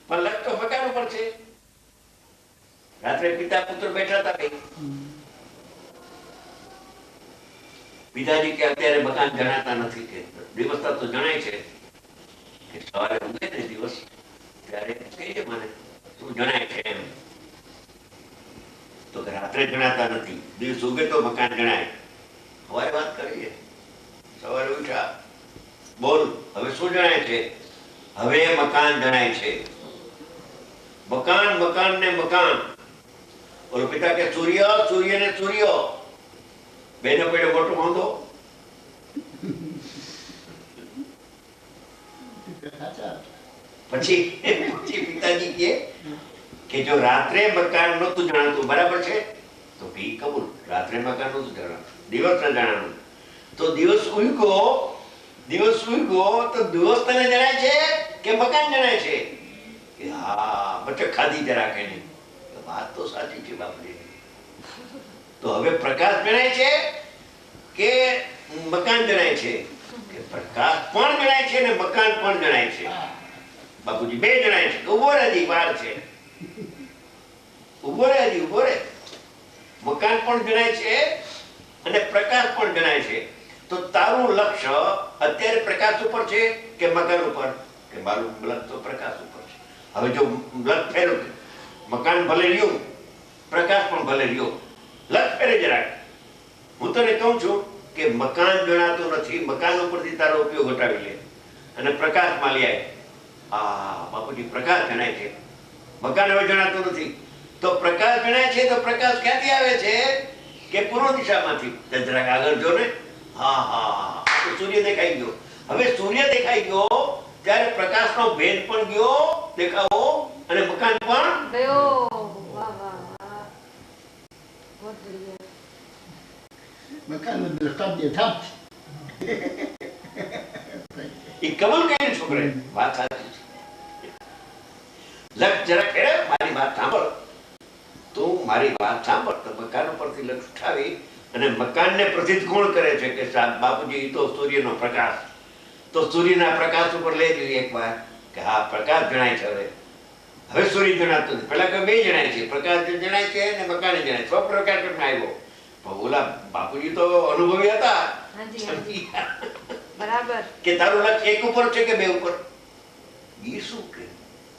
પણ લક્ષ તો મકાન ઉપર છે. રાત્રે પિતા પુત્ર બેઠા હતા કઈ, પિતાજી કે અત્યારે મકાન જણાતા નથી, કે દિવસ તો જણાય છે, કે સવારે ઉગે ને દિવસ ત્યારે કહીએ મને શું જણાય છે એમ. તો રાત્રે જણાતા નથી, દિવસ ઉગે તો મકાન જણાય. હવે વાત કરીએ, સવારે ઉઠ્યા, બોલ હવે શું જણાય છે? હવે મકાન જણાય છે. મકાન મકાન ને મકાન. બોલો પિતા કે સૂર્ય સૂર્ય ને સૂર્ય. બેનો પેડે મોટો વાંધો. પછી પિતાજી કે જો રાત્રે મકાન નતું જણાતું, બરાબર છે, તો ભી કબૂલ, રાત્રે મકાન નતું જણાતું, દિવસ ન જણાનું. તો દિવસ ઉગ્યો તો દિવસ તને જણાય છે કે મકાન જણાય છે? કે હા, બચક ખાધી જરા કે નહીં. વાત તો સાચી છે બાપજી. તો હવે પ્રકાશ જણાય છે કે મકાન જણાય છે? કે પ્રકાશ પણ જણાય છે ને મકાન પણ જણાય છે. બાપુજી બે જણાય છે. ઉભો રહે હજી વાર છે, ઉભો રહે હજી, ઉભો રહે. મકાન પણ જણાય છે અને પ્રકાશ પણ જણાય છે. તો તારું લક્ષ્ય અત્યારે પ્રકાશ ઉપર છે કે મકાન ઉપર? કે મારું લક્ષ્ય તો પ્રકાશ ઉપર છે. હવે જો લક્ષ્ય ફેરવ, મકાન ભલે રહ્યું, પ્રકાશ પણ ભલે રહ્યો, લક્ષ્ય ફેરે જરાક. હું તને કહું છું કે મકાન જણાતું નથી, મકાન ઉપરથી તારો ઉપયોગ હટાવી લે અને પ્રકાશમાં લઈ આય. આ બાપુજી પ્રકાશ જણાય છે, મકાન હવે જણાતું નથી. તો પ્રકાશ જણાય છે, તો પ્રકાશ ક્યાંથી આવે છે? કે પૂર્વ દિશામાંથી. જરાક આગળ જો ને. હા હા, સૂર્ય દેખાઈ ગયો. હવે સૂર્ય દેખાઈ ગયો ત્યારે પ્રકાશનો ભેદ પણ ગયો, દેખાવો, અને મકાન પણ ગયો. વાહ વાહ વાહ, બહુ બઢિયા. મકાનનો દ્રષ્ટાંત યથાર્થ એ કબૂલ કર્યું છોકરાએ. વાત સાચી છે. લક્ષ જરા ખેડે, મારી વાત સાંભળ, તું મારી વાત સાંભળ. તો મકાન ઉપરથી લક્ષ ઉઠાવી અને મકાનને પ્રસિદ્ધ કોણ કરે છે? કે બાપુજી તો સૂર્યનો પ્રકાશ. તો સૂર્યના પ્રકાશ ઉપર લઈ જોઈએ એકવાર, કે હા પ્રકાશ જણાય છે. હવે સૂર્ય જણાતું નથી. પેલા કે બે જણાય છે, પ્રકાશ જણાય છે અને મકાન જણાય. સ્વપ્રકાશમાં આવ્યો. પણ ઓલા બાપુજી તો અનુભવી હતા. બરાબર. કે તારું લક્ષ્ય એક ઉપર છે કે બે ઉપર? એ શું કે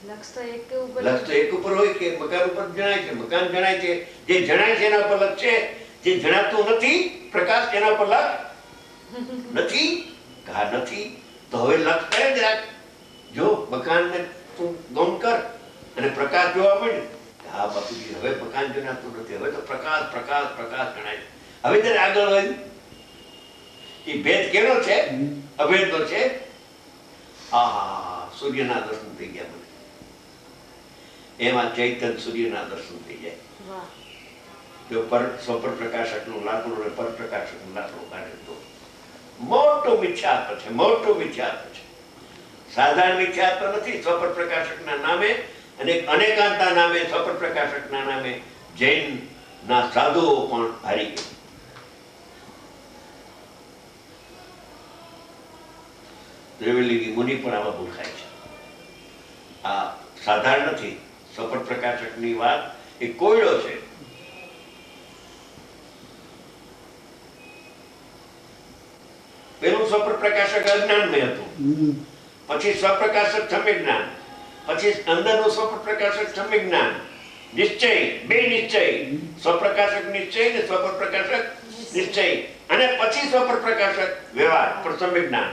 લક્ષ તો એક ઉપર, લક્ષ તો એક ઉપર હોય કે મકાન ઉપર જણાય છે? મકાન જણાય છે, જે જણાય છે એના પર લક્ષ છે, જે જણાતું નથી પ્રકાશ એના પર લક્ષ નથી. હા નથી. તો હવે લક્ષ કરે જરાક, જો મકાનને તું ગમ કર અને પ્રકાશ જોવા મળે. હા બાપુજી હવે મકાન જણાતું નથી, હવે તો પ્રકાશ પ્રકાશ પ્રકાશ જણાય. હવે જયારે આગળ હોય એ ભેદ કેનો છે? અભેદનો છે. આહા, સૂર્યના દર્શન થઈ ગયા મને. એમાં ચૈતન્ય સૂર્યના દર્શન થઈ જાય. વાહ. જો સ્વપર પ્રકાશકનું લાકડું અને પર પ્રકાશકનું લાકડું કાઢે તો મોટો મિથ્યાત્વ છે, મોટો મિથ્યાત્વ છે. સાધારણ મિથ્યાત્વ નથી. સ્વપર પ્રકાશકના નામે અને અનેકાંતના નામે, સ્વપર પ્રકાશકના નામે જૈનના સાધુઓ પણ હારી ગયા. ત્રિવેલી મુનિ પણ આવા ભૂખાય છે. આ સાધારણ નથી. સ્વપર પ્રકાશકની વાત એ કોયડો છે. પેલું સ્વપર પ્રકાશક અજ્ઞાનમય હતું, પછી સ્વપ્રકાશક સમ્યક જ્ઞાન, પછી અંદરનું સ્વપર પ્રકાશક સમ્યક જ્ઞાન, નિશ્ચય, બે નિશ્ચય, સ્વપ્રકાશક નિશ્ચય ને સ્વપર પ્રકાશક નિશ્ચય, અને પછી સ્વપર પ્રકાશક વ્યવહાર પર સમ્યક જ્ઞાન.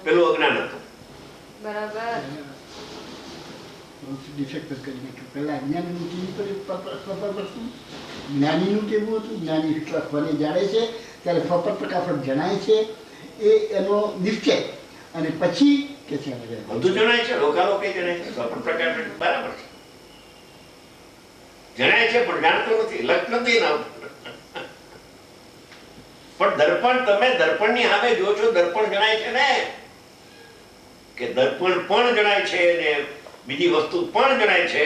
પેલું અજ્ઞાન હતું. બરાબર. પેલા અજ્ઞાનીનું જ્ઞાનીનું કેવું હતું? જ્ઞાની એટલા ફરે જાણે છે ત્યારે સ્વપર પ્રકાશક જણાય છે, એ એનો નિશ્ચય. અને પછી કે છે બધું જણાય છે, લોકાલોકે જણાય છે. સ્વપન પ્રકાશક બરાબર છે, જણાય છે પણ જાણતો નથી, લક્ષ નથી ના. પણ દર્પણ, તમે દર્પણની સામે જો છો, દર્પણ જણાય છે ને, કે દર્પણ પણ જણાય છે ને બીજી વસ્તુ પણ જણાય છે.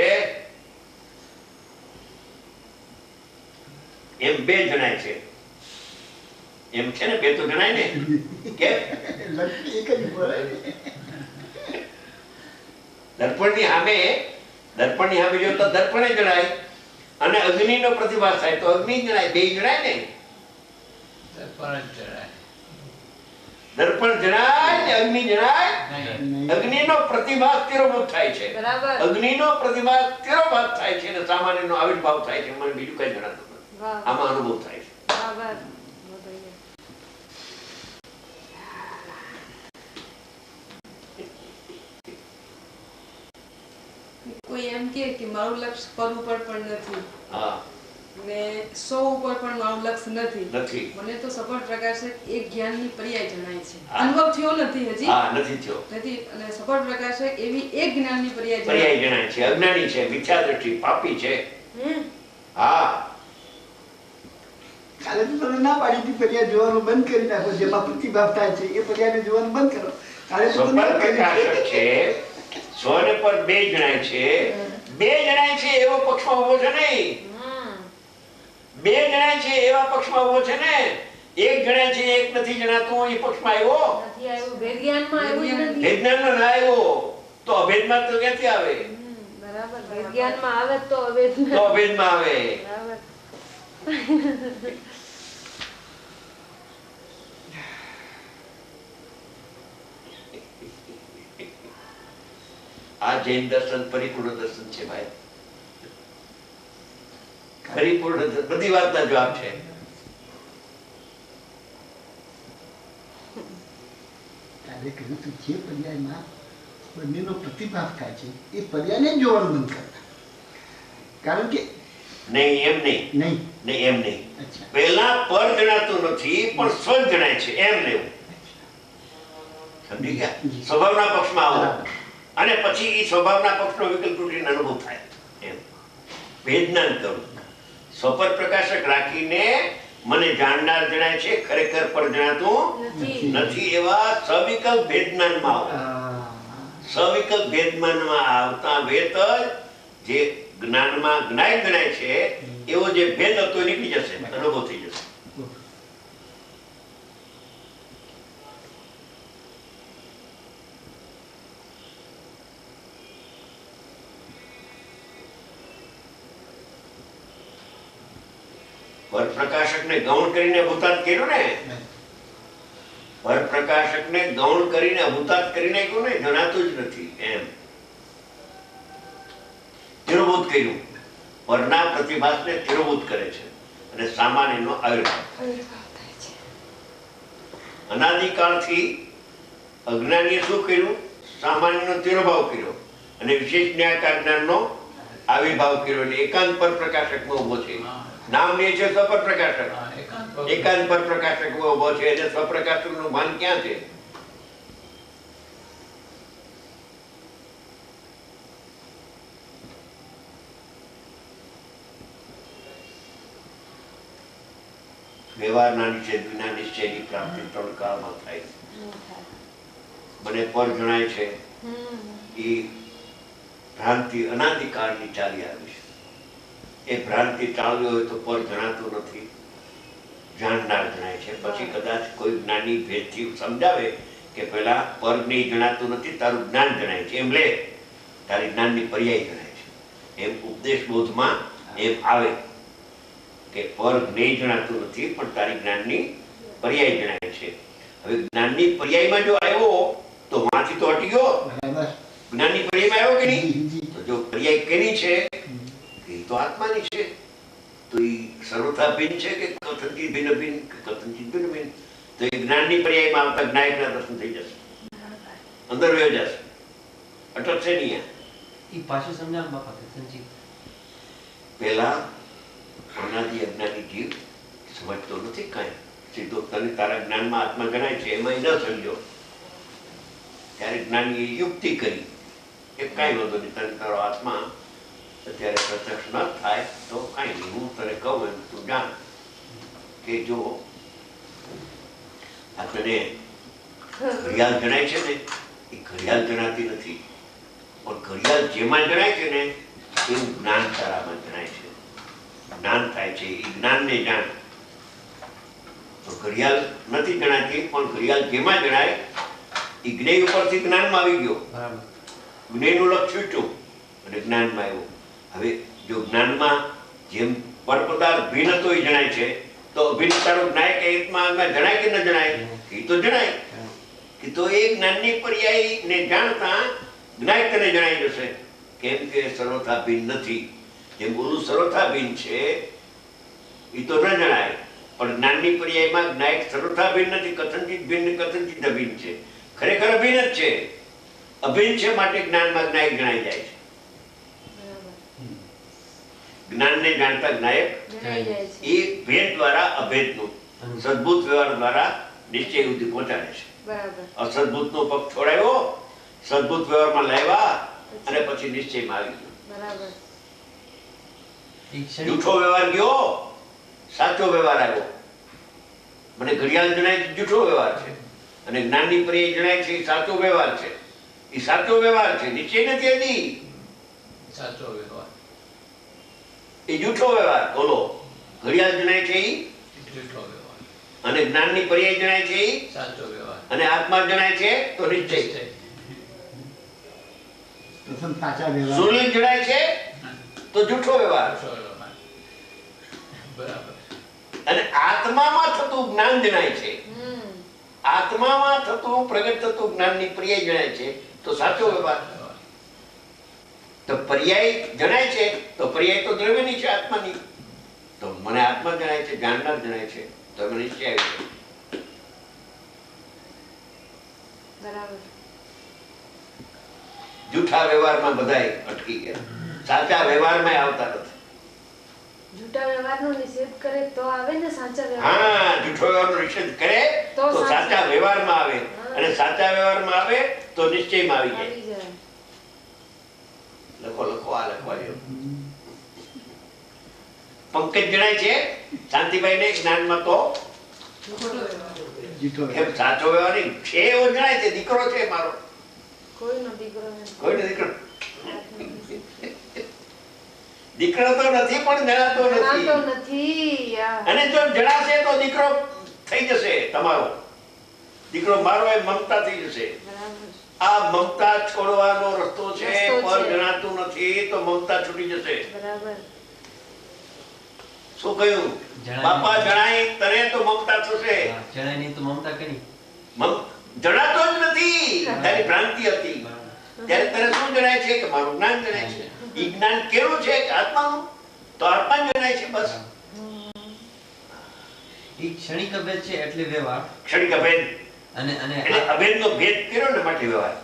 એમ બે જણાય છે. એમ છે ને, બે તો જણાય ને. કેમ? દર્પણની સામે દર્પણની સામે જો તો દર્પણે જણાય, અને અગ્નિનો પ્રતિભાસ થાય તો અગ્નિ જણાય. બે જણાય ને, દર્પણ જણાય ને અગ્નિ જણાય. અગ્નિનો પ્રતિભાસ તિરોભાવ થાય છે. બરાબર. અગ્નિનો પ્રતિભાસ તિરોભાવ થાય છે અને સામાન્યનો આવિર્ભાવ થાય છે. મને બીજું કઈ જણાતું નથી. વાહ. આમાં અનુભવ થાય છે. બરાબર. બહુ बढ़िया. કોઈ એમ કહે કે મારું લક્ષ્ય પર ઉપર પણ નથી હા, ને 100 ઉપર પણ મારું લક્ષ્ય નથી. નથી. મને તો સફળ પ્રકાશ એક જ્ઞાનની પર્યાય જણાય છે. હા. અનુભવ થયો નથી હજી. હા, નથી થયો. નથી, અને સફળ પ્રકાશ એવી એક જ્ઞાનની પર્યાય પર્યાય જણાય. જણાય છે. અજ્ઞાની છે, મિથ્યા દ્રષ્ટિ, પાપી છે. હમ. હા, કાલે તો તમે ના પાડી હતી પર્યાય જોવાનું બંધ કરી નાખો. જેમાં પ્રતિભાવ થાય છે એ પર્યાયને જોવાનું બંધ કરો. કાલે તો તમે સફળ પ્રકાશક છે. સ્વને પર બે જણાય છે. બે જણાય છે એવો પક્ષમાં ઉભો છે નહીં. હમ. બે જણાય છે એવા પક્ષમાં ઉભો છે ને. એક જણાય છે એક નથી જણાતું એ પક્ષમાં આવ્યો. નથી આવ્યું. વેદ જ્ઞાનમાં આવ્યું જ નથી. વેદનામાં ના આવ્યો તો અભેદમાં તો ક્યાંથી આવે? હમ. બરાબર. વેદ જ્ઞાનમાં આવે તો અવેદ તો અભેદમાં આવે. બરાબર. આ જૈન દર્શન પરિપૂર્ણ દર્શન છે ભાઈ. પરિપૂર્ણ દર્શન બધી વાતના જવાબ છે. કાલે કહ્યું તું જે પર્યાયમાં બંનેનો પ્રતિભાવ થાય છે એ પર્યાયને જ જોવાનું બંધ કરતા. કારણ કે નહીં એમ નહીં. નહીં. નહીં એમ નહીં. અચ્છા. પહેલા પર જણાતું નથી પણ સ્વ જણાય છે એમ લેવું. સમજી ગયા? સ્વભાવના પક્ષમાં આવો અને પછી એ સ્વભાવના પક્ષનો વિકલ્પ તૂટીને અનુભવ થાય એમ ભેદનાન કરું. સ્વપર પ્રકાશક રાખીને મને જાણનાર જણાય છે, ખરેખર પર જણાતું નથી. નથી એવા સવિકલ્પ ભેદનાનમાં આવો. સવિકલ્પ ભેદમાનમાં આવતા વેત જે જ્ઞાનમાં જ્ઞાય ગણાય છે એવો જે ભેદ હતો એ નીકળી જશે, અનુભવ થઈ જશે. પરપ્રકાશકને ગૌણ કરીને ભૂતાત કર્યો ને, પરપ્રકાશકને ગૌણ કરીને ભૂતાત કરી નાખ્યું ને, જણાતું જ નથી એમ તિરોભૂત કર્યું. પરના પ્રતિભાસને તિરોભૂત કરે છે અને સામાન્યનો આવિર્ભાવ. અનાદિકાળથી અજ્ઞાનીએ શું કર્યું? સામાન્યનો તિરોભાવ કર્યો અને વિશેષ ન્યાયકાર જ્ઞાનનો આવિર્ભાવ કર્યો. એટલે એકાંત પર પ્રકાશકમાં ઉભો છે. નામ લે છે સ્વપર પ્રકાશક. એકાંત પર પ્રકાશકમાં ઉભો છે એટલે સ્વપ્રકાશકનું ભાન ક્યાં છે? વ્યવહારના નિશ્ચય વિના નિશ્ચયની પ્રાપ્તિ ત્રણ કાળમાં થાય. મને પર જણાય છે એ ભ્રાંતિ અનાદિકાળની ચાલી આવી છે. એ ભ્રાંતિ ટાળવી હોય તો પર જણાતું નથી, જાણનાર જણાય છે. પછી કદાચ કોઈ જ્ઞાની ભેદથી સમજાવે કે પેલા પર નહીં જણાતું નથી, તારું જ્ઞાન જણાય છે, એમ લે, તારી જ્ઞાનની પર્યાય જણાય છે. એમ ઉપદેશ બોધમાં એમ આવે કે પર નહીં જણાતું નથી પણ તારી જ્ઞાનની પર્યાય જણાય છે. હવે જ્ઞાનની પર્યાયમાં જો આવ્યો તો વાંચી તો હટી ગયો. જ્ઞાનની પર્યાયમાં આવ્યો કે નહીં? તો જો પર્યાય કેની છે? એ તો આત્માની છે. તો એ સર્વથા ભિન્ન છે કે કથનથી ભિન્ન ભિન્ન, કથનથી ભિન્ન ભિન્ન. તો એ જ્ઞાનની પર્યાયમાં આવતા જ્ઞાયકના દર્શન થઈ જશે, અંદર વયો જશે, અટકશે નહીં. એ પાછું સમજાવ બાપા કથનજી. પહેલા અનાદિ અજ્ઞાની જીવ સમજતો નથી કાંઈ. સીધો તને તારા જ્ઞાનમાં આત્મા ગણાય છે એમાં ન સમજો ત્યારે જ્ઞાનીએ યુક્તિ કરી કે કાંઈ વાંધો નહીં, તને તારો આત્મા અત્યારે પ્રત્યક્ષ ન થાય તો કાંઈ નહીં, હું તને કહું એમ તું જાણ કે જો આ તને ઘડિયાળ જણાય છે ને, એ ઘડિયાળ જણાતી નથી પણ ઘડિયાળ જેમાં જણાય છે ને એવું જ્ઞાન તારામાં જણાય છે. જ્ઞાન થાય છે, એ જ્ઞાનને જાણ. તો ઘડિયાળ નથી જણાતી પણ ઘડિયાળ જેમાં જણાય એ જ્ઞેય ઉપરથી જ્ઞાનમાં આવી ગયો. જ્ઞેયનું લક્ષ છૂટ્યું અને જ્ઞાનમાં આવ્યો. હવે જો જ્ઞાનમાં જેમ પરપદાર્થ ભિન્ન હતો એ જણાય છે, તો અભિન્નતાનો જ્ઞાયક એકમાં જણાય કે ન જણાય? એ તો જણાય. કે તો એ જ્ઞાનની પર્યાયને જાણતા જ્ઞાયકને જણાઈ જશે, કેમ કે સર્વથા ભિન્ન નથી. જેમ બોલું સર્વથા ભિન્ન છે એ તો ન જણાય, પણ જ્ઞાનની પર્યાયમાં જ્ઞાયક સર્વથા ભિન્ન નથી, કથનચિત ભિન્ન, કથનચિત અભિન્ન છે. ખરેખર અભિન્ન જ છે, અભિન્ન છે માટે જ્ઞાનમાં જ્ઞાયક જણાઈ જાય છે. જ્ઞાનને જાણતા જ્ઞાયક જણાઈ જાય છે. એ ભેદ દ્વારા અભેદનું સદભૂત વ્યવહાર દ્વારા નિશ્ચય સુધી પહોંચાડે છે. બરાબર. અસદભૂતનો પગ છોડાયો, સદભૂત વ્યવહારમાં લાવ્યા અને પછી નિશ્ચયમાં આવી ગયો. બરાબર. એક ક્ષણિક જૂઠો વ્યવહાર ગયો, સાચો વ્યવહાર આવ્યો. મને ઘડિયાળ જણાય છે જૂઠો વ્યવહાર છે, અને જ્ઞાનની પર્યાય જણાય છે એ સાચો વ્યવહાર છે. એ સાચો વ્યવહાર છે, નિશ્ચય નથી હજી. સાચો વ્યવહાર એ જૂઠો વ્યવહાર. બોલો, ઘડિયાળ જણાય છે એ, જૂઠો વ્યવહાર અને જ્ઞાનની પર્યાય જણાય છે એ, સાચો વ્યવહાર અને આત્મા જણાય છે તો નિશ્ચય. પ્રથમ સાચા વ્યવહાર સૂર્ય જણાય છે તો જૂઠો વ્યવહાર. બરાબર. અને આત્મામાં થતું જ્ઞાન જણાય છે, હમ. આત્મામાં થતું પ્રગટ થતું જ્ઞાનની પર્યાય જણાય છે તો સાચો વ્યવહાર. તો પર્યાય જણાય છે તો પર્યાય તો દ્રવ્યની છે, આત્માની. તો મને આત્મા જણાય છે, જાણનાર જણાય છે તો મને નિશ્ચય આવી છે. બરાબર. જૂઠા વ્યવહારમાં બધાય અટકી ગયા, સાચા વ્યવહારમાં આવતા નથી. જૂઠા વ્યવહારનો નિષેધ કરે તો આવે ને સાચા વ્યવહાર. હા, જૂઠો વ્યવહારનો નિષેધ કરે તો તો સાચા વ્યવહારમાં આવે, અને સાચા વ્યવહારમાં આવે તો નિશ્ચયમાં આવી જાય. આવી જાય. લખો લખો, આ લખવા જેવું. પંકજ જણાય છે શાંતિભાઈને જ્ઞાનમાં તો ખોટો વ્યવહાર. જૂઠો એમ સાચો વ્યવહાર નહીં છે એવો જણાય છે. દીકરો છે મારો, કોઈનો દીકરો નથી. કોઈને દીકરો દીકરો તો નથી પણ જણાતો જણાતો નથી. નથી. આ અને જો જણાશે તો દીકરો થઈ જશે તમારો. દીકરો મારો એ મમતા થઈ જશે. બરાબર. આ મમતા છોડવાનો રસ્તો છે, રસ્તો પર છે. જણાતું નથી તો મમતા છૂટી જશે. બરાબર. શું કહ્યું? જણાય. બાપા જણાય તને તો મમતા થશે. હા, જણાય નહીં તો મમતા કરી. જણાતો જ નથી, તારી ભ્રાંતિ હતી. ત્યારે તને શું જણાય છે કે મારું જ્ઞાન જણાય છે. ઈ જ્ઞાન કેવું છે કે આત્માનું? તો આત્મા જ જણાય છે બસ. એક ક્ષણિક અભેદ છે એટલે વ્યવહાર, ક્ષણિક અભેદ અને એટલે અભેદનો ભેદ કર્યો ને માટે વ્યવહાર.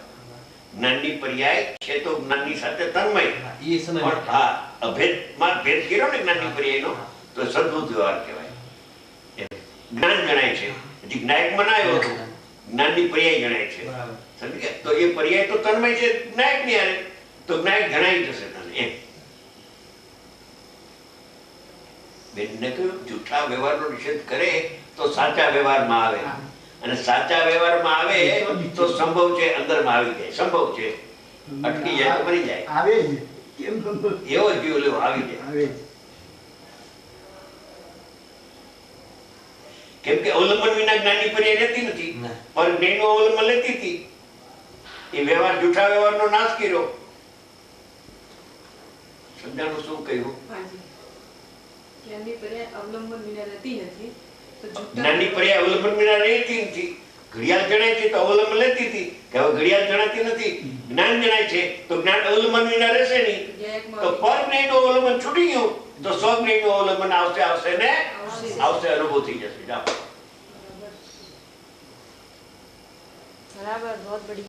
જ્ઞાનની પર્યાય છે તો જ્ઞાનની સાથે તન્મય. એ સમય પણ હા, અભેદમાં ભેદ કર્યો ને જ્ઞાનની પર્યાયનો તો સદભૂત વ્યવહાર કહેવાય. જ્ઞાન જણાય છે, હજી જ્ઞાયકમાં ના આવ્યો હતો. જ્ઞાનની પર્યાય જણાય છે. બરાબર. સમજી ગયા? તો એ પર્યાય તો તન્મય છે જ્ઞાયકની હારે, તો જ્ઞાયક જણાઈ જશે તને એમ. બેનને કહ્યું જૂઠા વ્યવહારનો નિષેધ કરે તો સાચા વ્યવહારમાં આવે, અને સાચા વ્યવહારમાં આવે તો સંભવ છે અંદરમાં આવી જાય. સંભવ છે અટકી જાય તો મરી જાય. આવે જ કેમ સંભવ? એવો જીવ લેવો આવી જાય. આવે જ. કેમ કે અવલંબન વિના જ્ઞાનની પર્યાય લેતી નથી, ના. પણ જ્ઞાનનું અવલંબન લેતી હતી. એ વ્યવહાર જૂઠા વ્યવહારનો નાશ કર્યો. સમજાણું શું કહ્યું? હાજી. જ્ઞાનની પર્યાય અવલંબન વિના રહેતી નથી તો જૂઠા જ્ઞાનની પર્યાય અવલંબન વિના રહેતી નથી. ઘડિયાળ જણાય છે તો અવલંબન લેતી હતી, કે હવે ઘડિયાળ જણાતી નથી. જ્ઞાન જણાય છે તો જ્ઞાન અવલંબન વિના રહેશે નહીં. જ્ઞાયકમાં તો પર જ્ઞાનનું અવલંબન છૂટી ગયું તો સ્વજ્ઞાનનું અવલંબન આવશે આવશે ને આવશે. આવશે, અનુભવ થઈ જશે. જાઓ. બરાબર. बहुत बढ़िया.